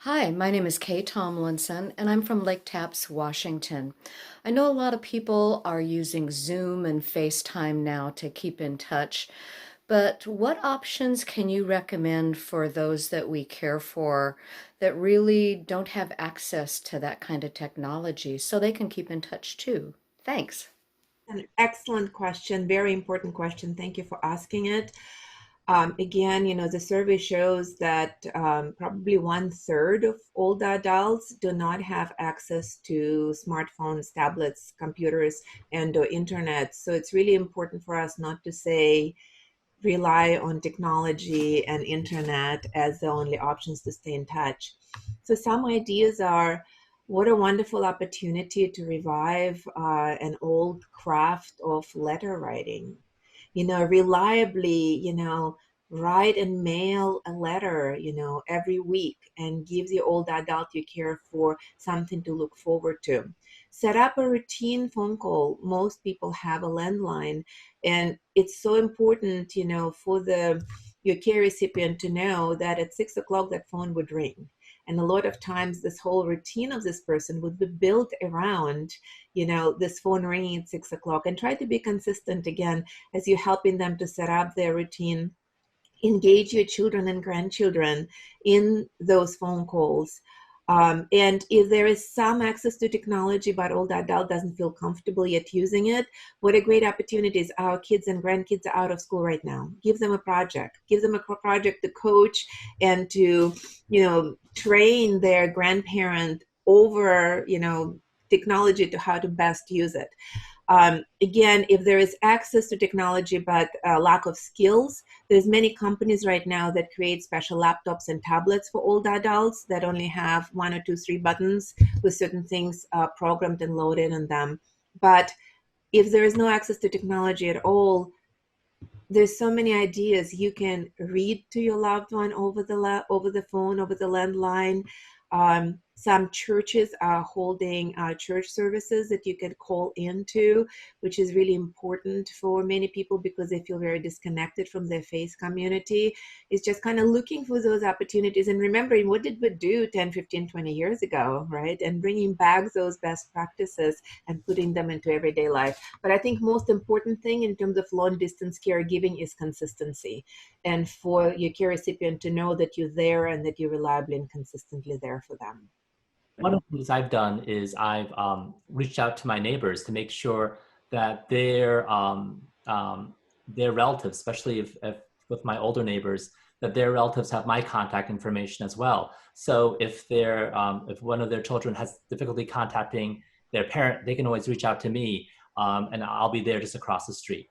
Hi, my name is Kay Tomlinson, and I'm from Lake Tapps, Washington. I know a lot of people are using Zoom and FaceTime now to keep in touch, but what options can you recommend for those that we care for that really don't have access to that kind of technology so they can keep in touch too? Thanks. An excellent question, very important question. Thank you for asking it. Again, the survey shows that probably one third of older adults do not have access to smartphones, tablets, computers, and or internet. So it's really important for us not to say rely on technology and internet as the only options to stay in touch. So some ideas are what a wonderful opportunity to revive an old craft of letter writing. Reliably, write and mail a letter, every week and give the old adult you care for something to look forward to. Set up a routine phone call. Most people have a landline, and it's so important, for the your care recipient to know that at 6 o'clock that phone would ring. And a lot of times this whole routine of this person would be built around, this phone ringing at 6 o'clock, and try to be consistent again as you're helping them to set up their routine. Engage your children and grandchildren in those phone calls. And if there is some access to technology, but old adult doesn't feel comfortable yet using it, what a great opportunity is. Our kids and grandkids are out of school right now. Give them a project. Give them a project to coach and to, train their grandparent over, technology to how to best use it. Again, if there is access to technology but lack of skills, there's many companies right now that create special laptops and tablets for old adults that only have one or two, three buttons with certain things programmed and loaded in them. But if there is no access to technology at all, there's so many ideas. You can read to your loved one over over the phone, over the landline. Some churches are holding church services that you can call into, which is really important for many people because they feel very disconnected from their faith community. It's just kind of looking for those opportunities and remembering what did we do 10, 15, 20 years ago, right? And bringing back those best practices and putting them into everyday life. But I think most important thing in terms of long distance caregiving is consistency, and for your care recipient to know that you're there and that you're reliably and consistently there for them. One of the things I've done is I've reached out to my neighbors to make sure that their relatives, especially if with my older neighbors, that their relatives have my contact information as well. So if one of their children has difficulty contacting their parent, they can always reach out to me, and I'll be there just across the street.